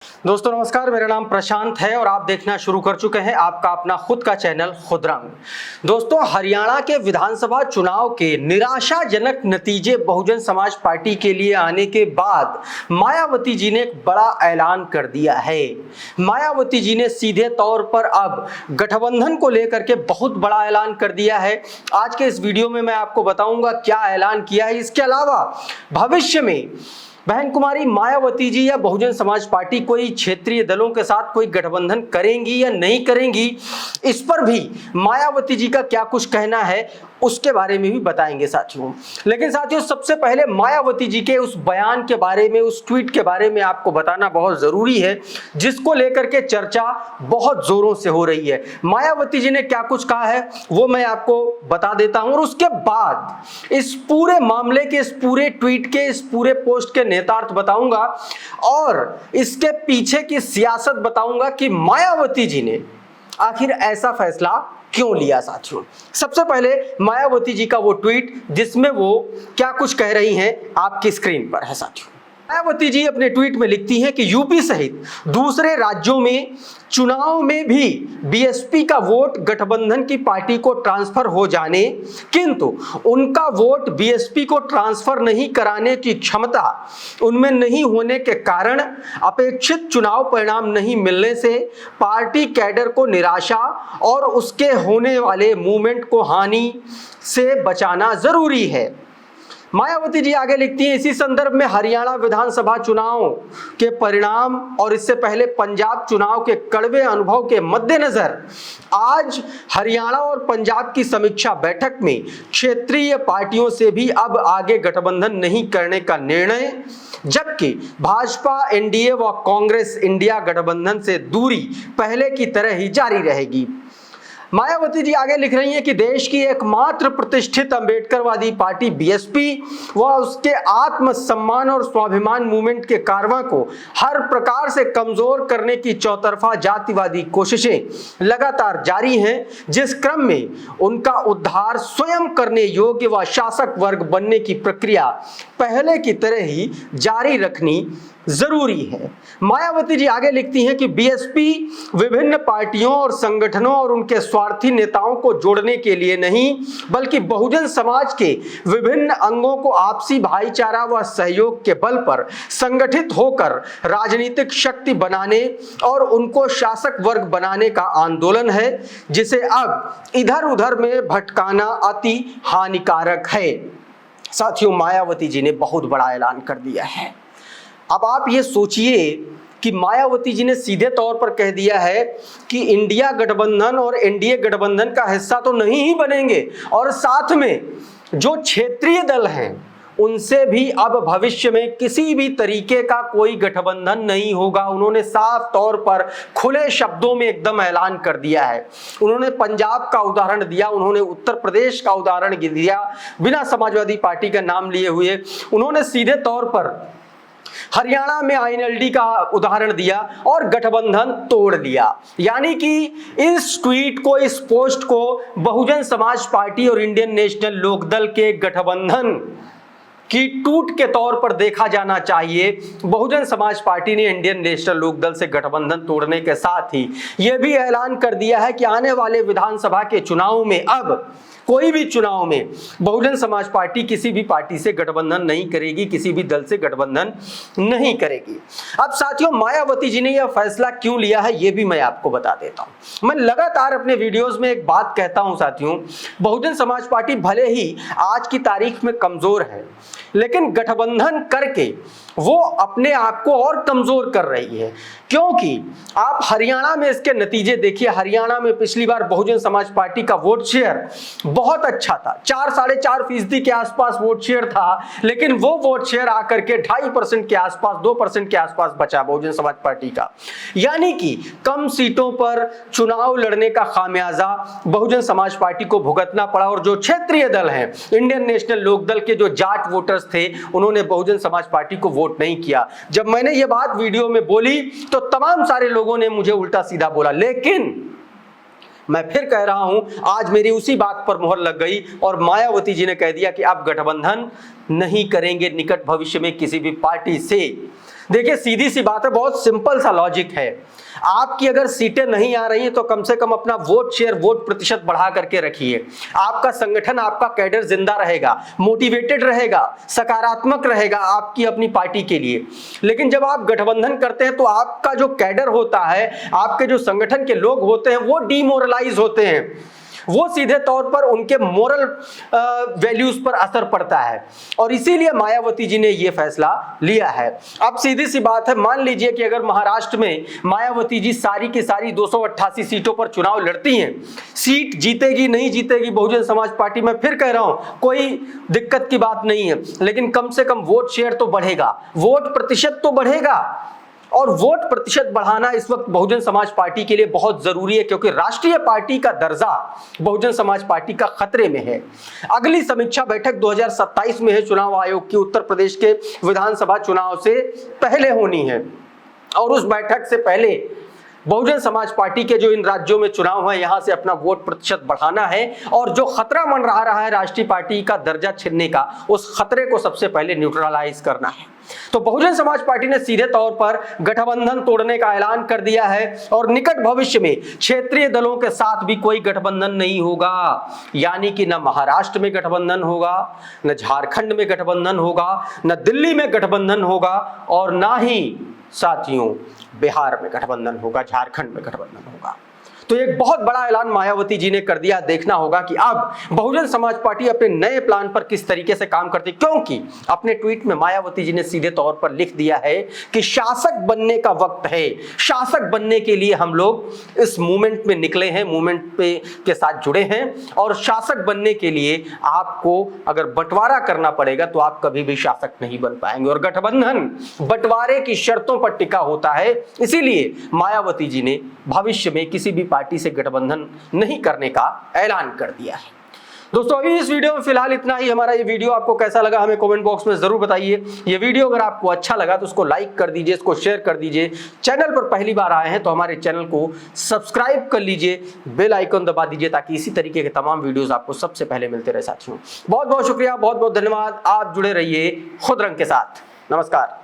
दोस्तों नमस्कार, मेरा नाम प्रशांत है और आप देखना शुरू कर चुके हैं आपका अपना खुद का चैनल खुदरंग। दोस्तों, हरियाणा के विधानसभा चुनाव के निराशाजनक नतीजे बहुजन समाज पार्टी के लिए आने के बाद मायावती जी ने एक बड़ा ऐलान कर दिया है। मायावती जी ने सीधे तौर पर अब गठबंधन को लेकर के बहुत बड़ा ऐलान कर दिया है। आज के इस वीडियो में मैं आपको बताऊंगा क्या ऐलान किया है। इसके अलावा भविष्य में बहन कुमारी मायावती जी या बहुजन समाज पार्टी कोई क्षेत्रीय दलों के साथ कोई गठबंधन करेंगी या नहीं करेंगी, इस पर भी मायावती जी का क्या कुछ कहना है उसके बारे में भी बताएंगे साथियों। लेकिन साथियों, सबसे पहले मायावती जी के उस बयान के बारे में, उस ट्वीट के बारे में आपको बताना बहुत जरूरी है, जिसको लेकर के चर्चा बहुत जोरों से हो रही है। मायावती जी ने क्या कुछ कहा है वो मैं आपको बता देता हूं और उसके बाद इस पूरे मामले के, इस पूरे ट्वीट के, इस पूरे पोस्ट के नेतार्थ बताऊंगा और इसके पीछे की सियासत बताऊंगा कि मायावती जी ने आखिर ऐसा फैसला क्यों लिया। साथियों, सबसे पहले मायावती जी का वो ट्वीट जिसमें वो क्या कुछ कह रही हैं आपकी स्क्रीन पर है। साथियों, मायावती जी अपने ट्वीट में लिखती हैं कि यूपी सहित दूसरे राज्यों में चुनाव में भी बीएसपी का वोट गठबंधन की पार्टी को ट्रांसफर हो जाने, किंतु उनका वोट बीएसपी को ट्रांसफर नहीं कराने की क्षमता उनमें नहीं होने के कारण अपेक्षित चुनाव परिणाम नहीं मिलने से पार्टी कैडर को निराशा और उसके होने वाले मूवमेंट को हानि से बचाना जरूरी है। मायावती जी आगे लिखती हैं, इसी संदर्भ में हरियाणा विधानसभा चुनाव के परिणाम और इससे पहले पंजाब चुनाव के कड़वे अनुभव के मद्देनजर आज हरियाणा और पंजाब की समीक्षा बैठक में क्षेत्रीय पार्टियों से भी अब आगे गठबंधन नहीं करने का निर्णय, जबकि भाजपा एनडीए व कांग्रेस इंडिया गठबंधन से दूरी पहले की तरह ही जारी रहेगी। मायावती जी आगे लिख रही हैं कि देश की एकमात्र प्रतिष्ठित अंबेडकरवादी पार्टी बीएसपी व उसके आत्मसम्मान और स्वाभिमान मूवमेंट के कारवां को हर प्रकार से कमजोर करने की चौतरफा जातिवादी कोशिशें लगातार जारी हैं, जिस क्रम में उनका उद्धार स्वयं करने योग्य व शासक वर्ग बनने की प्रक्रिया पहले की तरह ही जारी रखनी जरूरी है। मायावती जी आगे लिखती हैं कि बीएसपी विभिन्न पार्टियों और संगठनों और उनके स्वार्थी नेताओं को जोड़ने के लिए नहीं, बल्कि बहुजन समाज के विभिन्न अंगों को आपसी भाईचारा व सहयोग के बल पर संगठित होकर राजनीतिक शक्ति बनाने और उनको शासक वर्ग बनाने का आंदोलन है, जिसे अब इधर उधर में भटकाना अति हानिकारक है। साथियों, मायावती जी ने बहुत बड़ा ऐलान कर दिया है। अब आप ये सोचिए कि मायावती जी ने सीधे तौर पर कह दिया है कि इंडिया गठबंधन और एनडीए गठबंधन का हिस्सा तो नहीं ही बनेंगे और साथ में जो क्षेत्रीय दल हैं उनसे भी अब भविष्य में किसी भी तरीके का कोई गठबंधन नहीं होगा। उन्होंने साफ तौर पर खुले शब्दों में एकदम ऐलान कर दिया है। उन्होंने पंजाब का उदाहरण दिया, उन्होंने उत्तर प्रदेश का उदाहरण दिया, बिना समाजवादी पार्टी का नाम लिए हुए। उन्होंने सीधे तौर पर हरियाणा में आईएनएलडी का उदाहरण दिया और गठबंधन तोड़ दिया। यानी कि इस ट्वीट को, इस पोस्ट को बहुजन समाज पार्टी और इंडियन नेशनल लोकदल के गठबंधन की टूट के तौर पर देखा जाना चाहिए। बहुजन समाज पार्टी ने इंडियन नेशनल लोकदल से गठबंधन तोड़ने के साथ ही यह भी ऐलान कर दिया है कि आने वाले विधानसभा के चुनाव में, अब कोई भी चुनाव में बहुजन समाज पार्टी किसी भी पार्टी से गठबंधन नहीं करेगी, किसी भी दल से गठबंधन नहीं करेगी। अब साथियों, मायावती जी ने यह फैसला क्यों लिया है ये भी मैं आपको बता देता हूं। मैं लगातार अपने वीडियोस में एक बात कहता हूं साथियों, बहुजन समाज पार्टी भले ही आज की तारीख में कमजोर है, लेकिन गठबंधन करके वो अपने आप को और कमजोर कर रही है। क्योंकि आप हरियाणा में इसके नतीजे देखिए। हरियाणा में पिछली बार बहुजन समाज पार्टी का वोट शेयर बहुत अच्छा था, 4-4.5% के आसपास वोट शेयर था, लेकिन वो वोट शेयर आकर के 2.5% के आसपास, 2% के आसपास बचा बहुजन समाज पार्टी का। यानी कि कम सीटों पर चुनाव लड़ने का खामियाजा बहुजन समाज पार्टी को भुगतना पड़ा। और जो क्षेत्रीय दल हैं, इंडियन नेशनल लोकदल के जो जाट वोटर्स थे, उन्होंने बहुजन समाज पार्टी को वोट नहीं किया। जब मैंने ये बात वीडियो में बोली तो तमाम सारे लोगों ने मुझे उल्टा सीधा बोला, लेकिन मैं फिर कह रहा हूं, आज मेरी उसी बात पर मोहर लग गई और मायावती जी ने कह दिया कि आप गठबंधन नहीं करेंगे निकट भविष्य में किसी भी पार्टी से। देखिए सीधी सी बात है, बहुत सिंपल सा लॉजिक है। आपकी अगर सीटें नहीं आ रही हैं तो कम से कम अपना वोट शेयर, वोट प्रतिशत बढ़ा करके रखिए। आपका संगठन, आपका कैडर जिंदा रहेगा, मोटिवेटेड रहेगा, सकारात्मक रहेगा आपकी अपनी पार्टी के लिए। लेकिन जब आप गठबंधन करते हैं तो आपका जो कैडर होता है, आपके जो संगठन के लोग होते हैं, वो डिमोरलाइज होते हैं। वो सीधे तौर पर उनके मोरल वैल्यूज पर असर पड़ता है, और इसीलिए मायावती जी ने यह फैसला लिया है। अब सीधी सी बात है, मान लीजिए कि अगर महाराष्ट्र में मायावती जी सारी की सारी 288 सीटों पर चुनाव लड़ती हैं, सीट जीतेगी नहीं जीतेगी बहुजन समाज पार्टी, मैं फिर कह रहा हूं कोई दिक्कत की बात नहीं है, लेकिन कम से कम वोट शेयर तो बढ़ेगा, वोट प्रतिशत तो बढ़ेगा। और वोट प्रतिशत बढ़ाना इस वक्त बहुजन समाज पार्टी के लिए बहुत जरूरी है, क्योंकि राष्ट्रीय पार्टी का दर्जा बहुजन समाज पार्टी का खतरे में है। अगली समीक्षा बैठक 2027 में है, चुनाव आयोग की उत्तर प्रदेश के विधानसभा चुनाव से पहले होनी है, और उस बैठक से पहले बहुजन समाज पार्टी के जो इन राज्यों में चुनाव है, यहां से अपना वोट प्रतिशत बढ़ाना है, और जो खतरा मंडरा रहा है राष्ट्रीय पार्टी का दर्जा छीनने का, उस खतरे को सबसे पहले न्यूट्रलाइज करना है। तो बहुजन समाज पार्टी ने सीधे तौर पर गठबंधन तोड़ने का ऐलान कर दिया है, और निकट भविष्य में क्षेत्रीय दलों के साथ भी कोई गठबंधन नहीं होगा। यानी कि न महाराष्ट्र में गठबंधन होगा, न झारखंड में गठबंधन होगा, न दिल्ली में गठबंधन होगा, और ना ही साथियों बिहार में गठबंधन होगा, झारखंड में गठबंधन होगा। तो एक बहुत बड़ा ऐलान मायावती जी ने कर दिया। देखना होगा कि अब बहुजन समाज पार्टी अपने नए प्लान पर किस तरीके से काम करती, क्योंकि अपने ट्वीट में मायावती जी ने सीधे तौर पर लिख दिया है कि शासक बनने का वक्त है, शासक बनने के लिए हम लोग इस मूवमेंट में निकले हैं, मूवमेंट पे के साथ जुड़े हैं, और शासक बनने के लिए आपको अगर बंटवारा करना पड़ेगा तो आप कभी भी शासक नहीं बन पाएंगे, और गठबंधन बंटवारे की शर्तों पर टिका होता है। इसीलिए मायावती जी ने भविष्य में किसी भी पार्टी से गठबंधन नहीं करने का ऐलान कर दिया है। दोस्तों अभी इस वीडियो में फिलहाल इतना ही। हमारा ये वीडियो आपको कैसा लगा हमें कमेंट बॉक्स में जरूर बताइए। ये वीडियो अगर आपको अच्छा लगा तो उसको लाइक कर दीजिए, इसको शेयर कर दीजिए। चैनल पर पहली बार आए हैं तो हमारे चैनल को सब्सक्राइब कर लीजिए, बेल आइकन दबा दीजिए, ताकि इसी तरीके के तमाम वीडियोस आपको सबसे पहले मिलते रहे। साथियों बहुत बहुत शुक्रिया, बहुत बहुत धन्यवाद। आप जुड़े रहिए खुद रंग के साथ। नमस्कार।